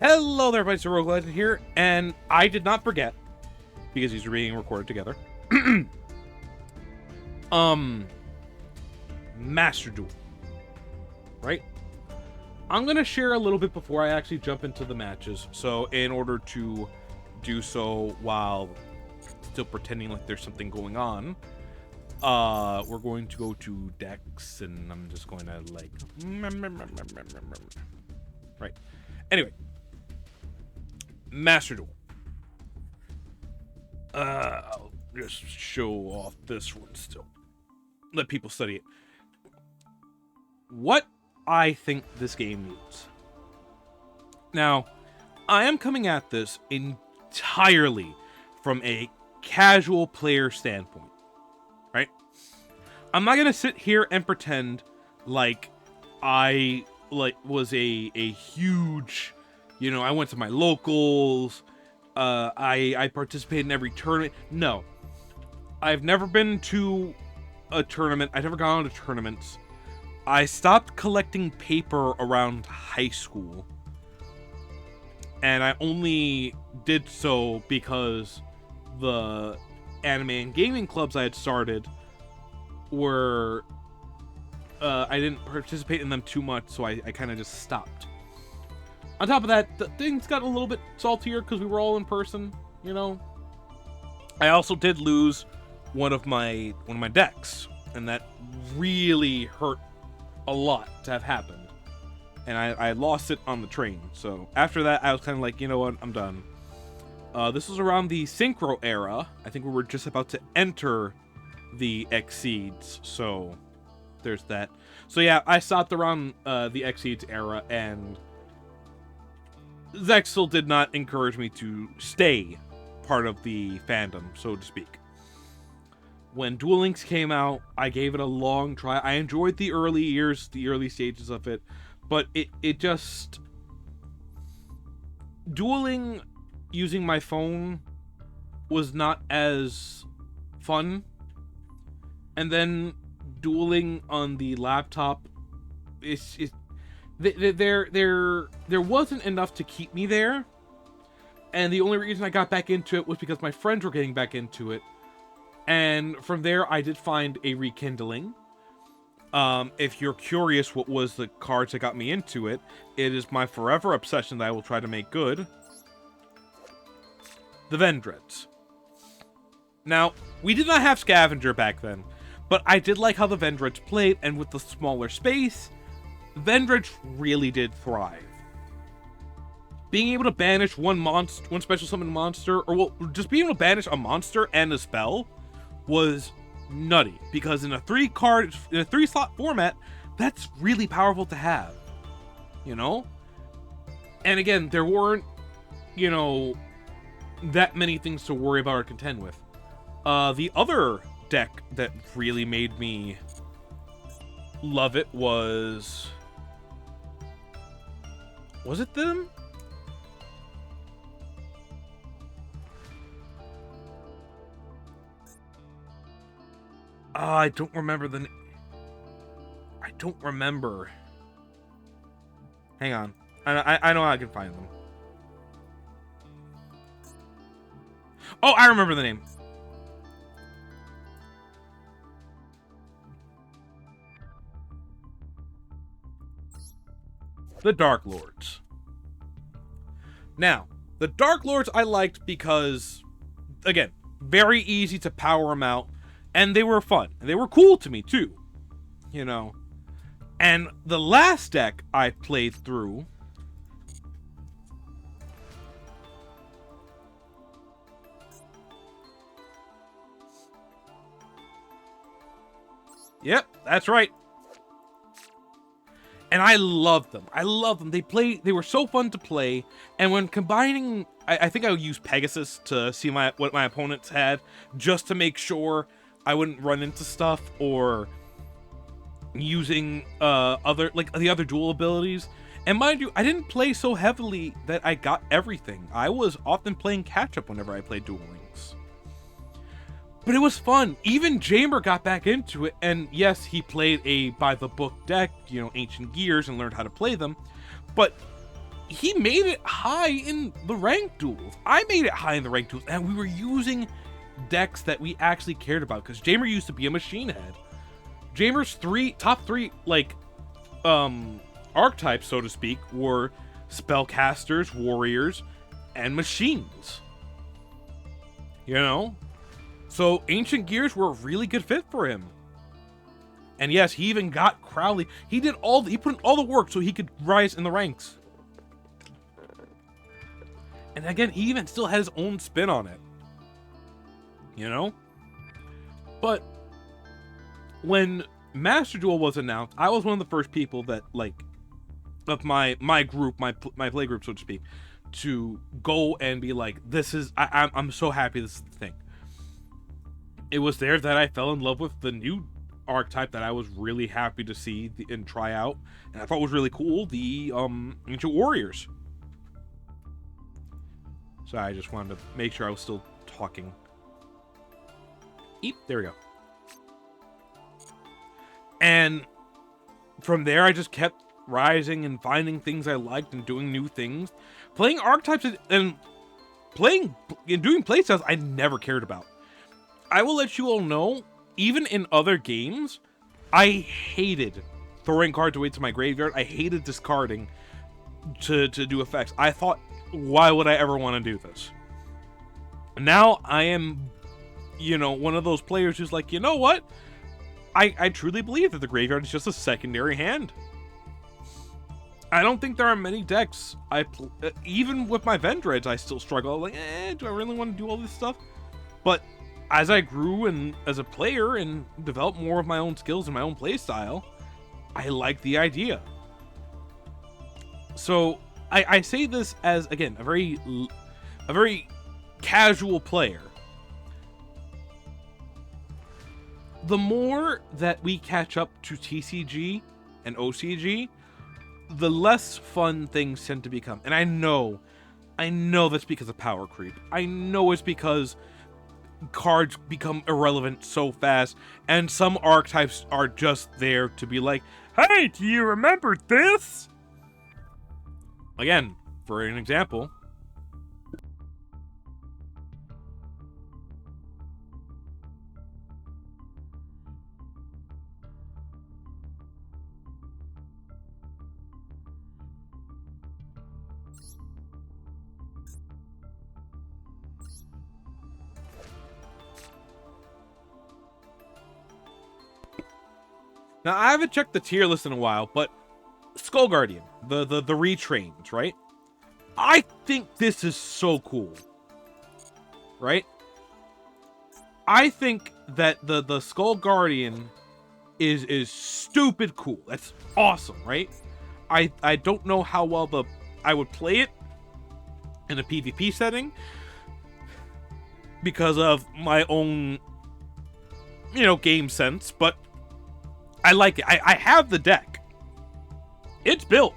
Hello there, everybody. It's HeroicLegend here, and I did not forget, because these are being recorded together. Master Duel. Right? I'm going to share a little bit before I actually jump into the matches. So, in order to do so while still pretending like there's something going on, we're going to go to decks, and I'm just going to, like... Right. Anyway. Master Duel. I'll just show off this one still. Let people study it. What I think this game needs. Now, I am coming at this entirely from a casual player standpoint. Right? I'm not going to sit here and pretend like I was a huge... You know, I went to my locals. I participated in every tournament. No. I've never been to a tournament. I've never gone to tournaments. I stopped collecting paper around high school. And I only did so because the anime and gaming clubs I had started were... I didn't participate in them too much, so I kind of just stopped. On top of that, things got a little bit saltier because we were all in person, you know. I also did lose one of my decks, and that really hurt a lot to have happened. And I lost it on the train. So after that, I was kind of like, you know what, I'm done. This was around the Synchro era. I think we were just about to enter the Exceeds, so there's that. So yeah, I stopped around the Exceeds era, and Zexel did not encourage me to stay part of the fandom, so to speak. When Duel Links came out, I gave it a long try. I enjoyed the early years, the early stages of it, but it just... Dueling using my phone was not as fun. And then dueling on the laptop, there wasn't enough to keep me there, and the only reason I got back into it was because my friends were getting back into it, and from there I did find a rekindling. If you're curious what was the cards that got me into it, it is my forever obsession that I will try to make good. The Vendreads. Now, we did not have Scavenger back then, but I did like how the Vendreads played, and with the smaller space, Vendreads really did thrive. Being able to banish one special summon monster, or well, just being able to banish a monster and a spell was nutty, because in a 3-slot format, that's really powerful to have, you know? And again, there weren't, you know, that many things to worry about or contend with. The other deck that really made me love it was it them? I don't remember the I don't remember. Hang on. I know I can find them. Oh, I remember the name. The Dark Lords. Now, the Dark Lords I liked because, again, very easy to power them out, and they were fun. And they were cool to me, too. You know. And the last deck I played through... Yep, that's right. And I loved them. I loved them. They were so fun to play. And when combining, I think I would use Pegasus to see what my opponents had, just to make sure I wouldn't run into stuff, or using the other dual abilities. And mind you, I didn't play so heavily that I got everything. I was often playing catch up whenever I played Duel Links. But it was fun. Even Jamer got back into it, and yes, he played a by-the-book deck, you know, Ancient Gears, and learned how to play them. But he made it high in the ranked duels. I made it high in the ranked duels, and we were using decks that we actually cared about, because Jamer used to be a machine head. Jamer's top three, like, archetypes, so to speak, were spellcasters, warriors, and machines. You know? So Ancient Gears were a really good fit for him. And yes, he even got Crowley. He put in all the work so he could rise in the ranks. And again, he even still had his own spin on it. You know? But when Master Duel was announced, I was one of the first people that, like, of my group, my play group, so to speak, to go and be like, I'm so happy this is the thing. It was there that I fell in love with the new archetype that I was really happy to see and try out, and I thought was really cool, the Ancient Warriors. So I just wanted to make sure I was still talking. Eep, there we go. And from there, I just kept rising and finding things I liked and doing new things, playing archetypes and doing playstyles I never cared about. I will let you all know, even in other games, I hated throwing cards away to my graveyard. I hated discarding to do effects. I thought, why would I ever want to do this? Now I am, you know, one of those players who's like, you know what? I truly believe that the graveyard is just a secondary hand. I don't think there are many decks even with my Vendreads, I still struggle. Like, do I really want to do all this stuff? But as I grew and as a player and developed more of my own skills and my own play style, I like the idea. So I say this as, again, a very casual player. The more that we catch up to TCG and OCG, the less fun things tend to become. And I know that's because of power creep. I know it's because cards become irrelevant so fast, and some archetypes are just there to be like, hey, do you remember this? Again, for an example, now I haven't checked the tier list in a while, but Skull Guardian, the retrains, right? I think this is so cool, right? I think that the Skull Guardian is stupid cool. That's awesome, right? I don't know how well I would play it in a PvP setting because of my own, you know, game sense, but I like it. I have the deck. It's built.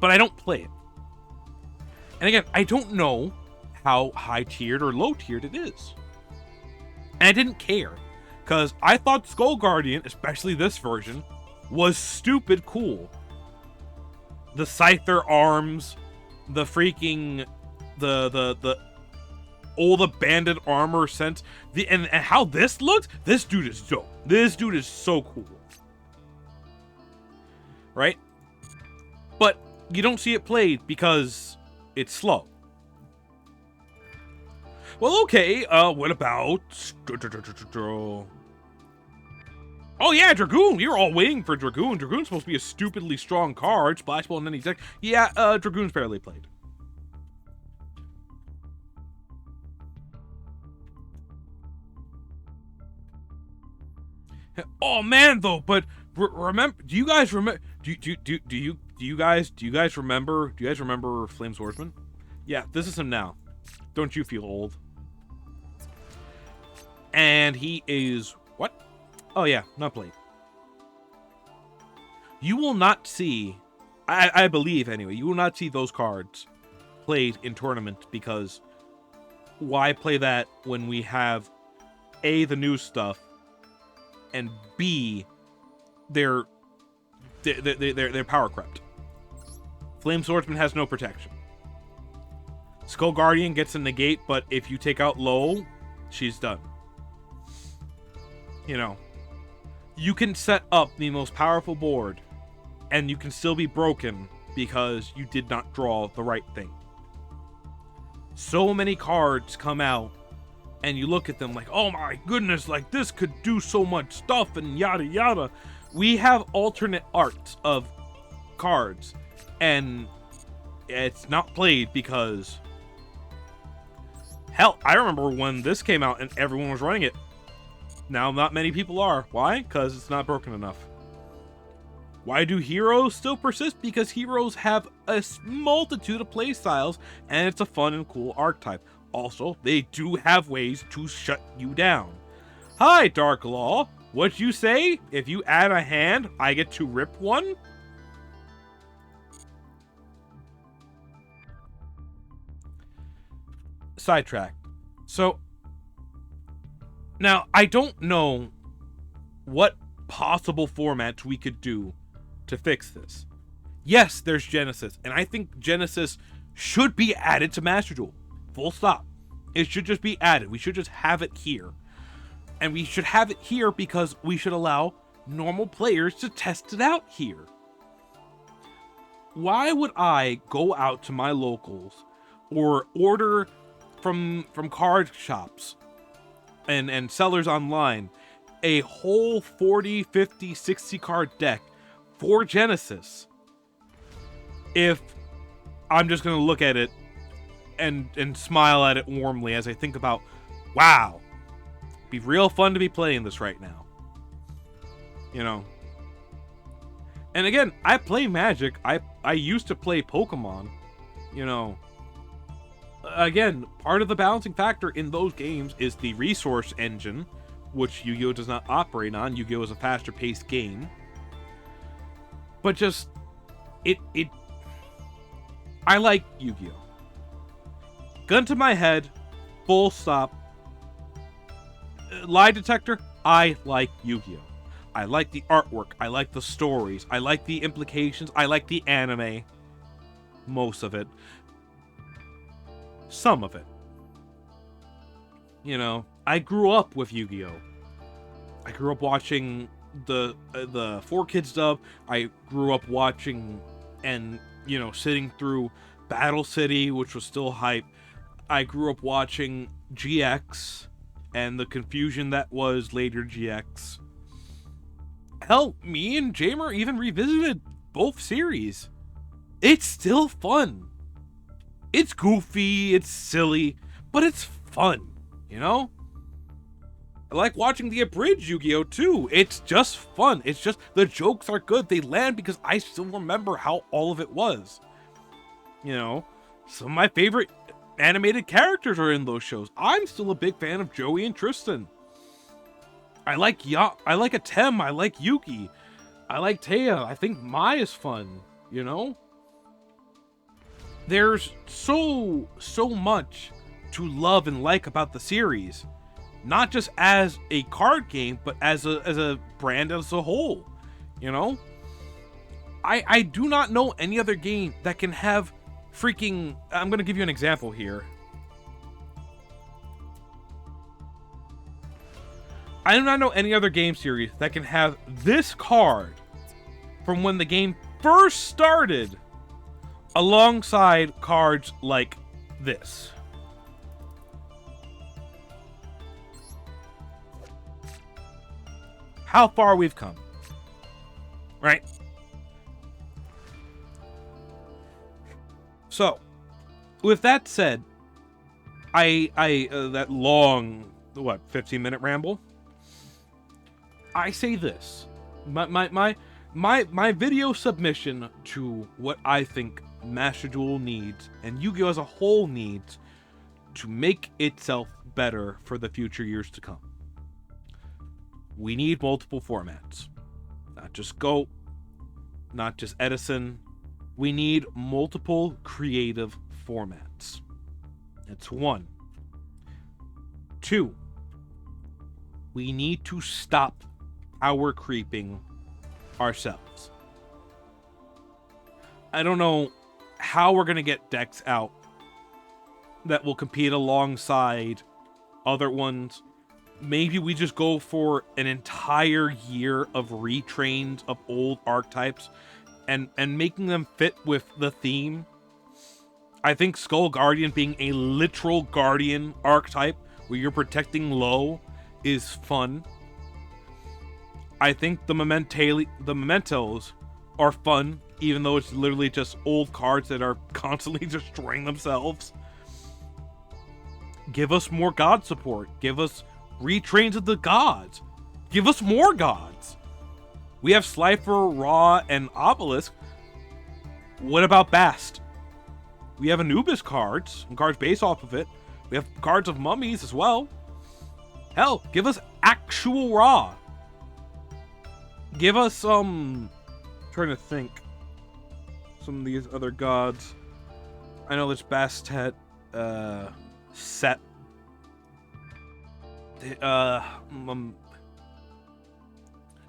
But I don't play it. And again, I don't know how high-tiered or low-tiered it is. And I didn't care, because I thought Skull Guardian, especially this version, was stupid cool. The Scyther arms, the freaking, all the banded armor sense, and how this looks, this dude is dope. This dude is so cool. Right? But you don't see it played because it's slow. Well, okay, what about... Oh yeah, Dragoon! You're all waiting for Dragoon. Dragoon's supposed to be a stupidly strong card. Splashball in any deck. Yeah, Dragoon's barely played. Oh man, though, but remember, do you guys remember Flame Swordsman? Yeah, this is him now. Don't you feel old? And he is what? Oh yeah, not played. You will not see, I believe anyway, you will not see those cards played in tournament, because why play that when we have A, the new stuff, and B, they're power crept. Flame Swordsman has no protection. Skull Guardian gets a negate, but if you take out Lowell, she's done. You know, you can set up the most powerful board, and you can still be broken because you did not draw the right thing. So many cards come out, and you look at them like, oh my goodness, like this could do so much stuff, and yada yada. We have alternate arts of cards, and it's not played because... Hell, I remember when this came out and everyone was running it. Now, not many people are. Why? Because it's not broken enough. Why do heroes still persist? Because heroes have a multitude of playstyles, and it's a fun and cool archetype. Also, they do have ways to shut you down. Hi, Dark Law. What'd you say? If you add a hand, I get to rip one? Sidetrack. So, now, I don't know what possible formats we could do to fix this. Yes, there's Genesis, and I think Genesis should be added to Master Duel. Full stop. It should just be added. We should just have it here. And we should have it here because we should allow normal players to test it out here. Why would I go out to my locals or order from card shops and sellers online a whole 40, 50, 60 card deck for Genesis if I'm just going to look at it and smile at it warmly as I think about, wow, it'd be real fun to be playing this right now. You know. And again, I play Magic. I used to play Pokemon. You know. Again, part of the balancing factor in those games is the resource engine, which Yu-Gi-Oh! Does not operate on. Yu-Gi-Oh! Is a faster paced game. But just, I like Yu-Gi-Oh! Gun to my head, full stop. Lie detector, I like Yu-Gi-Oh! I like the artwork, I like the stories, I like the implications, I like the anime. Most of it. Some of it. You know, I grew up with Yu-Gi-Oh! I grew up watching the 4Kids dub. I grew up watching and, you know, sitting through Battle City, which was still hype. I grew up watching GX and the confusion that was later GX. Hell, me and Jamer even revisited both series. It's still fun. It's goofy, it's silly, but it's fun, you know? I like watching the abridged Yu-Gi-Oh! Too. It's just fun. It's just, the jokes are good. They land because I still remember how all of it was. You know? Some of my favorite animated characters are in those shows. I'm still a big fan of Joey and Tristan. I like Atem. I like Yuki. I like Taya. I think Mai is fun, you know? There's so much to love and like about the series. Not just as a card game, but as a brand as a whole, you know? I do not know any other game that can have freaking... I'm going to give you an example here. I do not know any other game series that can have this card from when the game first started alongside cards like this. How far we've come. Right? So, with that said, that long, 15-minute ramble? I say this. My video submission to what I think Master Duel needs, and Yu-Gi-Oh! As a whole needs, to make itself better for the future years to come. We need multiple formats. Not just GOAT, not just Edison. We need multiple creative formats. That's 1. 2. We need to stop power creeping ourselves. I don't know how we're going to get decks out that will compete alongside other ones. Maybe we just go for an entire year of retrains of old archetypes and making them fit with the theme. I think Skull Guardian being a literal guardian archetype where you're protecting low is fun. I think the mementos are fun, even though it's literally just old cards that are constantly destroying themselves. Give us more god support. Give us retrains of the gods. Give us more gods. We have Slifer, Ra, and Obelisk. What about Bast? We have Anubis cards, and cards based off of it. We have cards of mummies as well. Hell, give us actual Ra. Give us some... trying to think. Some of these other gods. I know there's Bastet, Set.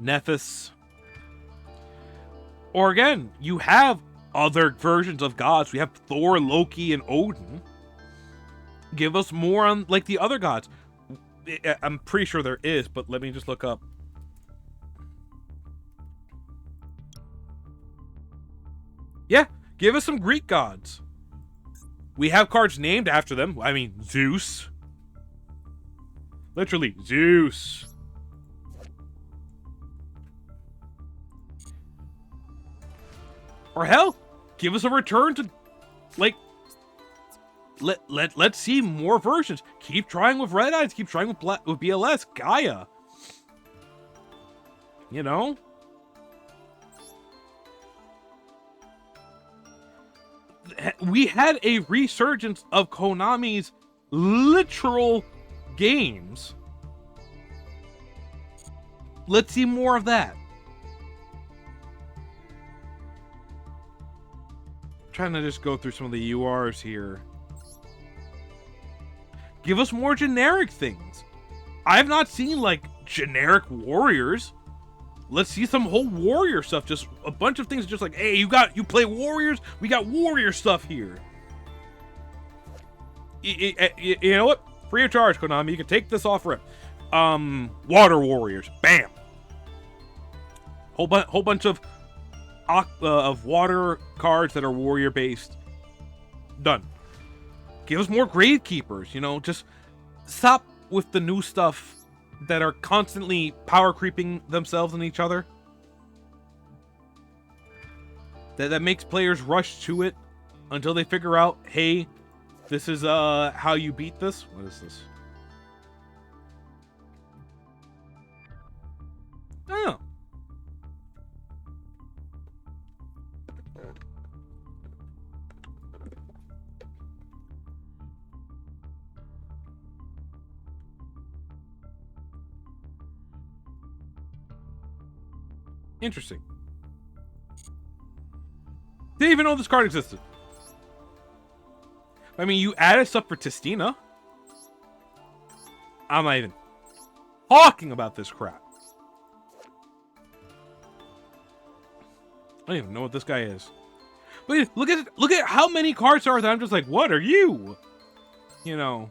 Nephis. Or again, you have other versions of gods. We have Thor, Loki, and Odin. Give us more on, like, the other gods. I'm pretty sure there is, but let me just look up. Yeah, give us some Greek gods. We have cards named after them. I mean, Zeus. Literally, Zeus. Or hell, give us a return to, like, let's see more versions. Keep trying with Red Eyes. Keep trying with BLS, Gaia. You know? We had a resurgence of Konami's literal games. Let's see more of that. Trying to just go through some of the URs here. Give us more generic things. I have not seen, like, generic warriors. Let's see some whole warrior stuff. Just a bunch of things just like, hey, you play warriors? We got warrior stuff here. You know what? Free of charge, Konami. You can take this off rip. Water warriors. Bam. Whole bunch of water cards that are warrior based. Done. Give us more Gravekeepers, you know, just stop with the new stuff that are constantly power creeping themselves and each other. That makes players rush to it until they figure out, hey, this is how you beat this. What is this? Oh. Interesting. Didn't even know this card existed. I mean, you added stuff for Tistina. I'm not even talking about this crap. I don't even know what this guy is. But look at how many cards are there. I'm just like, what are you? You know.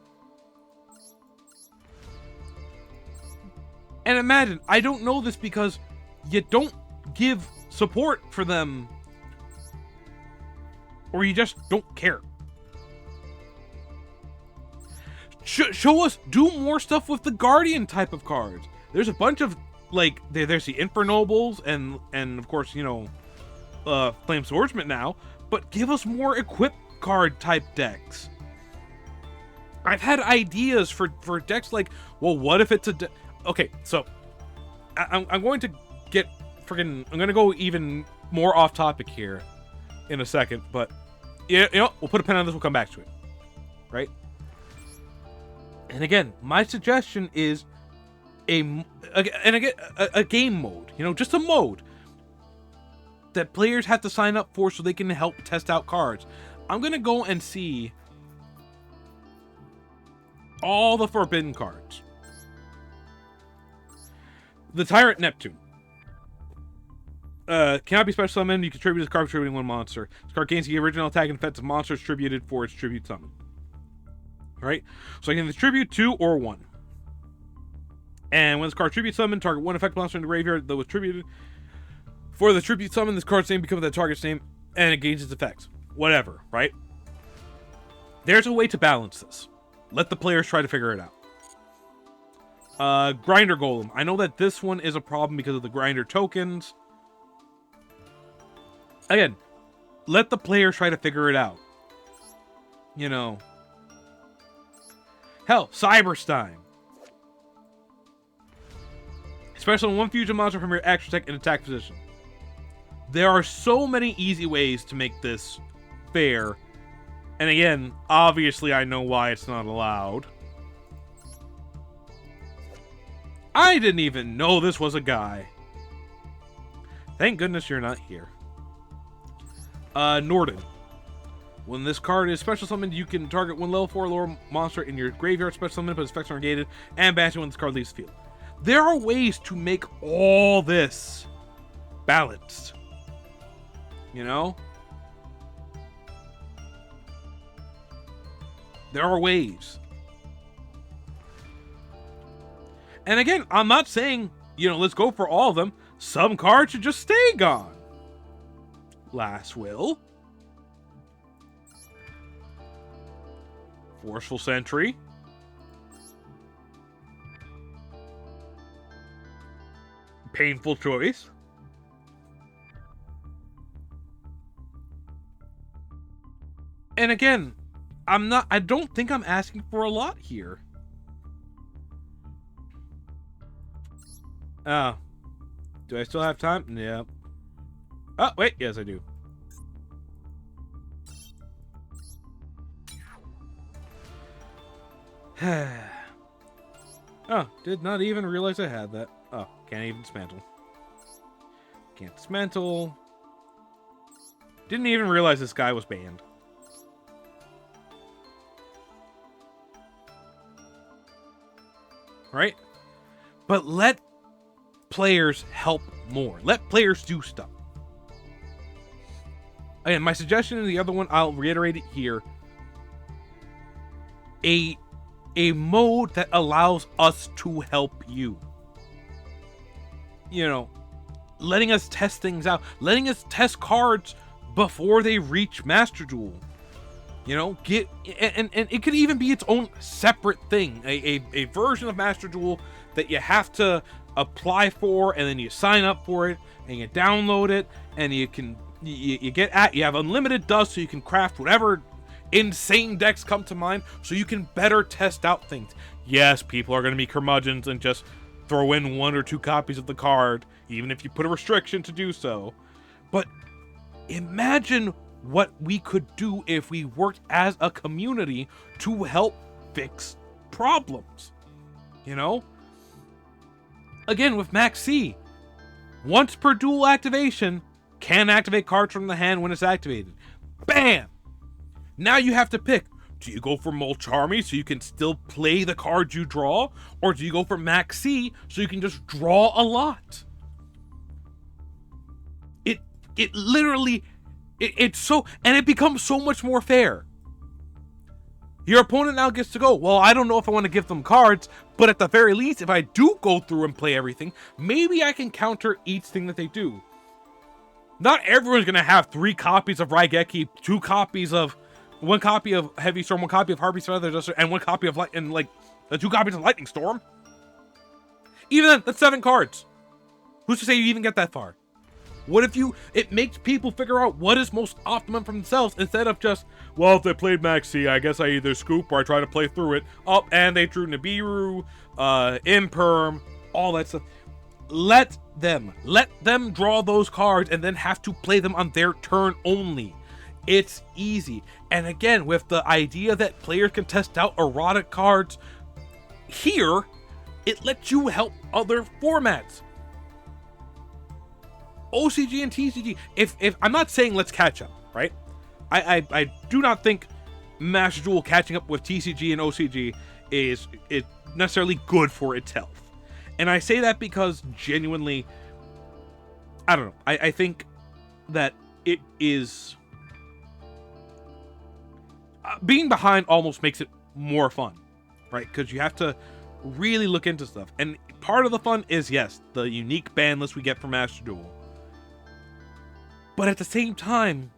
And imagine, I don't know this because you don't give support for them, or you just don't care. Show us, do more stuff with the Guardian type of cards. There's a bunch of, like, there's the Infernobles and of course, you know, Flame Swordsman now, but give us more equip card type decks. I've had ideas for decks like, well, what if it's a okay, so I'm going to get freaking, I'm gonna go even more off topic here in a second, but you know, we'll put a pin on this, we'll come back to it, right? And again, my suggestion is a game mode, you know, just a mode that players have to sign up for so they can help test out cards. I'm gonna go and see all the forbidden cards. The Tyrant Neptune. Cannot be special summoned. You contribute to this card contributing one monster. This card gains the original attack and effects of monsters tributed for its tribute summon. Right? So I can tribute 2 or 1. And when this card tribute summon, target one effect monster in the graveyard that was tributed. For the tribute summon, this card's name becomes that target's name, and it gains its effects. Whatever, right? There's a way to balance this. Let the players try to figure it out. Grinder Golem. I know that this one is a problem because of the grinder tokens. Again, let the players try to figure it out. You know. Hell, Cyberstein. Special one fusion monster from your action tech and attack position. There are so many easy ways to make this fair. And again, obviously I know why it's not allowed. I didn't even know this was a guy. Thank goodness you're not here. Norden. When this card is special summoned, you can target one level 4 lower monster in your graveyard, special summon, but its effects are negated, and banish it when this card leaves the field. There are ways to make all this balanced. You know? There are ways. And again, I'm not saying, you know, let's go for all of them. Some cards should just stay gone. Last Will. Forceful Sentry. Painful Choice. And again, I don't think I'm asking for a lot here. Oh. Do I still have time? Yeah. Oh, wait. Yes, I do. Oh, did not even realize I had that. Oh, can't even dismantle. Can't dismantle. Didn't even realize this guy was banned. Right? But let players help more. Let players do stuff. Again, my suggestion in the other one, I'll reiterate it here. A mode that allows us to help you. You know, letting us test things out. Letting us test cards before they reach Master Duel. You know, and it could even be its own separate thing. A version of Master Duel that you have to apply for, and then you sign up for it, and you download it, and you can you have unlimited dust, so you can craft whatever insane decks come to mind, so you can better test out things. Yes, people are going to be curmudgeons and just throw in 1 or 2 copies of the card, even if you put a restriction to do so. But imagine what we could do if we worked as a community to help fix problems. You know? Again, with Max C, once per duel activation, can activate cards from the hand when it's activated. Bam! Now you have to pick. Do you go for Molcharmy so you can still play the cards you draw? Or do you go for Max C so you can just draw a lot? It literally... It's so... And it becomes so much more fair. Your opponent now gets to go, well, I don't know if I want to give them cards, but at the very least, if I do go through and play everything, maybe I can counter each thing that they do. Not everyone's going to have 3 copies of Raigeki, 2 copies of... 1 copy of Heavy Storm, 1 copy of Harpy's Feather Duster, and 1 copy of and like 2 copies of Lightning Storm. Even then, that's 7 cards. Who's to say you even get that far? What if it makes people figure out what is most optimum for themselves instead of just, well, if they played Max C, I guess I either scoop or I try to play through it. Oh, and they drew Nibiru, Imperm, all that stuff. Let them draw those cards and then have to play them on their turn only. It's easy. And again, with the idea that players can test out erotic cards, here, it lets you help other formats. OCG and TCG. If I'm not saying let's catch up, right? I do not think Master Duel catching up with TCG and OCG is necessarily good for itself. And I say that because genuinely, I don't know. I think that it is... being behind almost makes it more fun, right? Because you have to really look into stuff. And part of the fun is, yes, the unique ban list we get from Master Duel. But at the same time,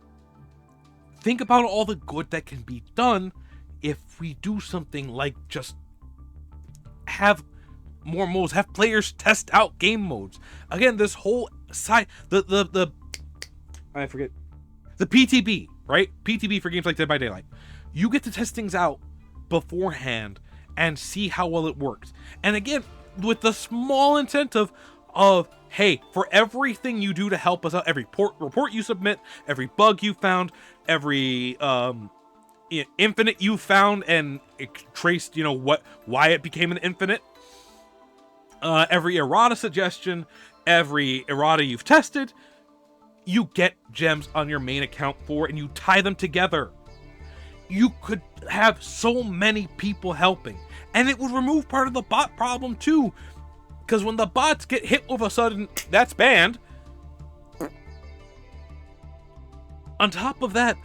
think about all the good that can be done if we do something like just have more modes, have players test out game modes. Again, this whole side, I forget, the PTB, right? PTB for games like Dead by Daylight. You get to test things out beforehand and see how well it works. And again, with the small incentive of, hey, for everything you do to help us out, every report you submit, every bug you found, every infinite you found and it traced, why it became an infinite, every errata suggestion, every errata you've tested, you get gems on your main account for, and you tie them together. You could have so many people helping, and it would remove part of the bot problem too, because when the bots get hit with a sudden that's banned, on top of that,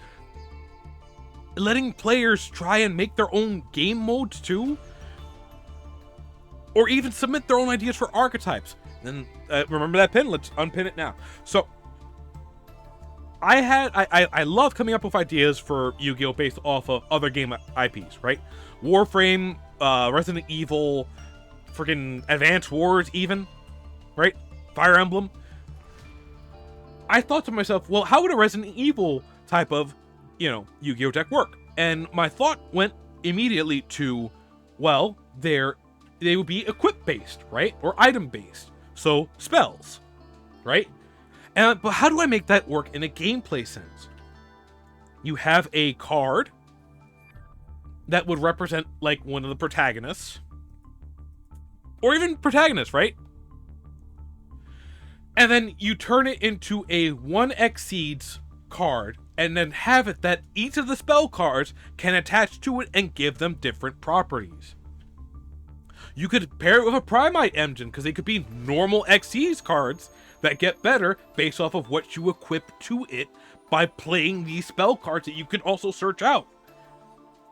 letting players try and make their own game modes too, or even submit their own ideas for archetypes. Then remember that pin? Let's unpin it now. So I love coming up with ideas for Yu-Gi-Oh! Based off of other game IPs, right? Warframe, Resident Evil, freaking Advance Wars even, right? Fire Emblem. I thought to myself, well, how would a Resident Evil type of, Yu-Gi-Oh! Deck work? And my thought went immediately to, well, they would be equip-based, right? Or item-based. So, spells, right? But how do I make that work in a gameplay sense? You have a card that would represent, like, one of the protagonists. Or even protagonists, right? And then you turn it into a 1 exceeds card, and then have it that each of the spell cards can attach to it and give them different properties. You could pair it with a Primite engine, because they could be normal Xyz cards that get better based off of what you equip to it by playing these spell cards that you can also search out.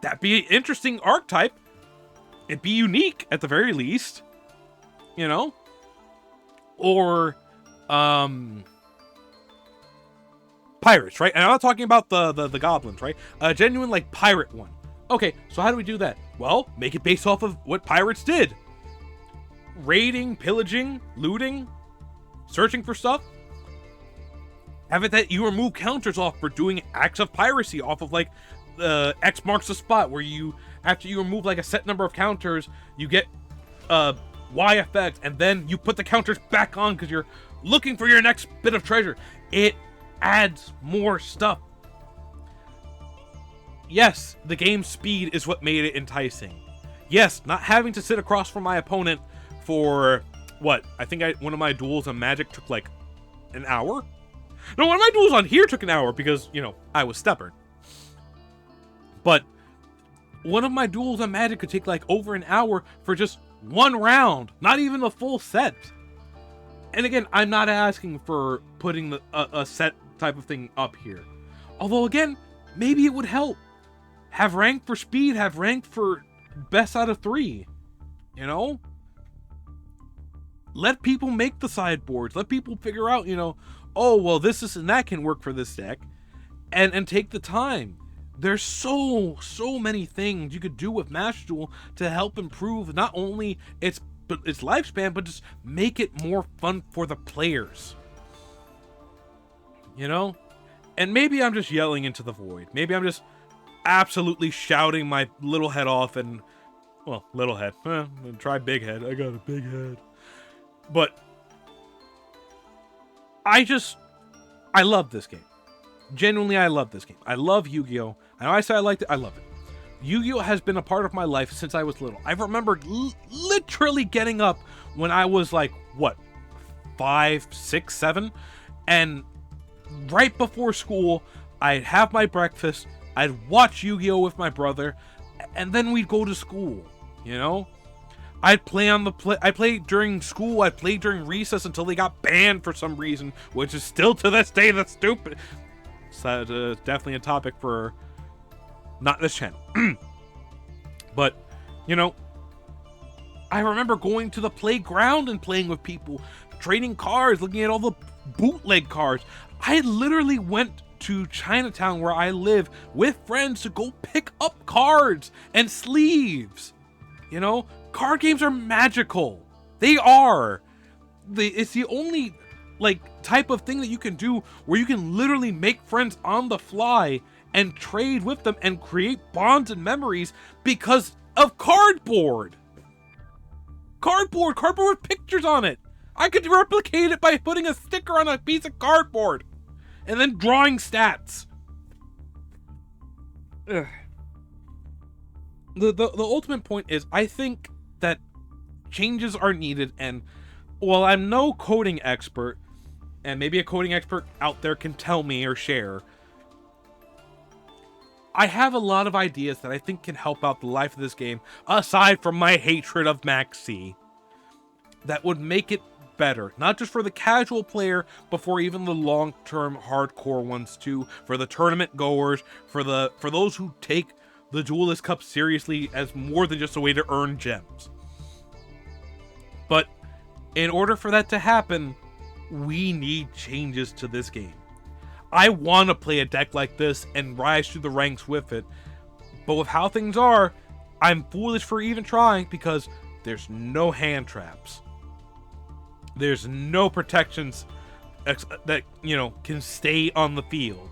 That'd be an interesting archetype. It'd be unique at the very least. Or pirates, right? And I'm not talking about the goblins, right? A genuine like pirate one. Okay, so how do we do that? Well, make it based off of what pirates did. Raiding, pillaging, looting, searching for stuff. Have it that you remove counters off for doing acts of piracy off of like X marks the spot, where you, after you remove like a set number of counters, you get Y effect, and then you put the counters back on because you're looking for your next bit of treasure. It adds more stuff. Yes, the game speed is what made it enticing. Yes, not having to sit across from my opponent for what? I think one of my duels on Magic took like an hour? No, one of my duels on here took an hour because, I was stubborn. But one of my duels on Magic could take like over an hour for just one round, not even a full set. And again, I'm not asking for putting a set type of thing up here. Although again, maybe it would help. Have rank for speed, have rank for best out of 3. Let people make the sideboards. Let people figure out, oh, well, this and that can work for this deck. And take the time. There's so many things you could do with Master Duel to help improve not only its lifespan, but just make it more fun for the players. And maybe I'm just yelling into the void. Maybe I'm just absolutely shouting my little head off and, well, little head. Try big head. I got a big head. But I love this game. Genuinely, I love this game. I love Yu-Gi-Oh! I know I say I liked it. I love it. Yu-Gi-Oh! Has been a part of my life since I was little. I remember literally getting up when I was like, 5, 6, 7? And right before school, I'd have my breakfast, I'd watch Yu-Gi-Oh! With my brother, and then we'd go to school, I'd play on the I played during school. I'd play during recess until they got banned for some reason, which is still to this day that's stupid. So definitely a topic for not this channel. But you know, I remember going to the playground and playing with people, trading cards, looking at all the bootleg cards. I literally went to Chinatown, where I live, with friends to go pick up cards and sleeves. You know, card games are magical. They are. It's the only like type of thing that you can do where you can literally make friends on the fly and trade with them and create bonds and memories because of cardboard. Cardboard with pictures on it. I could replicate it by putting a sticker on a piece of cardboard and then drawing stats. Ugh. The ultimate point is, I think that changes are needed, and while I'm no coding expert, and maybe a coding expert out there can tell me or share, I have a lot of ideas that I think can help out the life of this game, aside from my hatred of Max C, that would make it better, not just for the casual player, but for even the long-term hardcore ones too, for the tournament goers, for those who take the Duelist Cup seriously as more than just a way to earn gems. But in order for that to happen, we need changes to this game. I want to play a deck like this and rise through the ranks with it, but with how things are, I'm foolish for even trying because there's no hand traps. There's no protections that, you know, can stay on the field.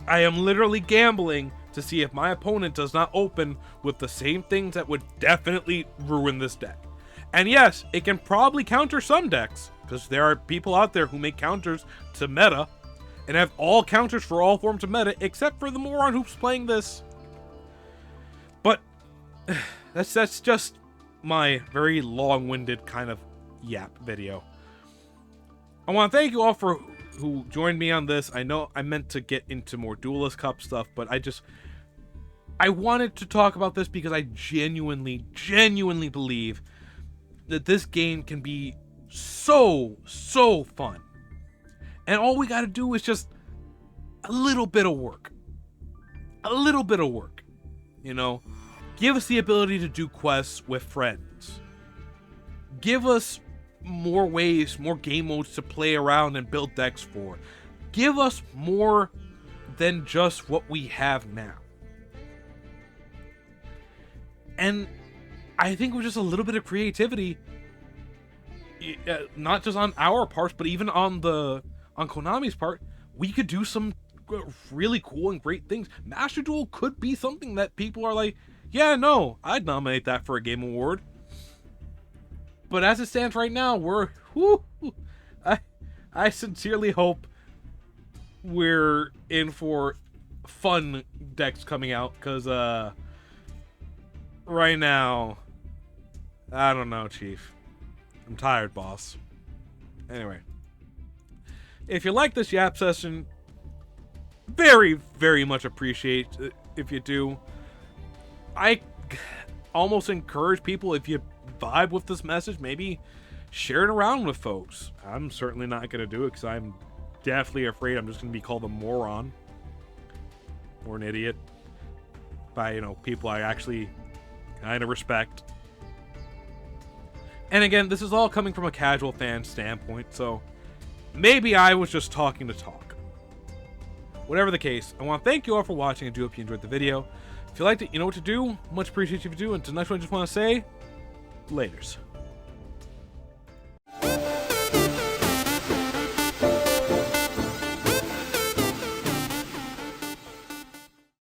I am literally gambling to see if my opponent does not open with the same things that would definitely ruin this deck. And yes, it can probably counter some decks, because there are people out there who make counters to meta, and have all counters for all forms of meta, except for the moron who's playing this. But that's just my very long-winded kind of yap video. I want to thank you all for who joined me on this. I know I meant to get into more Duelist Cup stuff, but I wanted to talk about this because I genuinely believe that this game can be so fun. And all we got to do is just a little bit of work. A little bit of work. You know, give us the ability to do quests with friends. Give us more ways, more game modes to play around and build decks for. Give us more than just what we have now. And I think with just a little bit of creativity, not just on our parts, but even on Konami's part, we could do some really cool and great things. Master Duel could be something that people are like, yeah, no, I'd nominate that for a game award. But as it stands right now, I sincerely hope we're in for fun decks coming out, because right now, I don't know, Chief. I'm tired, boss. Anyway, if you like this yap session, very much appreciate it if you do. I almost encourage people, if you vibe with this message, maybe share it around with folks. I'm certainly not going to do it because I'm definitely afraid I'm just going to be called a moron or an idiot by, you know, people I actually kind of respect. And again, this is all coming from a casual fan standpoint, so maybe I was just talking to talk. Whatever the case, I want to thank you all for watching and do hope you enjoyed the video. If you liked it, you know what to do. Much appreciate you if you do. And until next one, I just want to say, laters.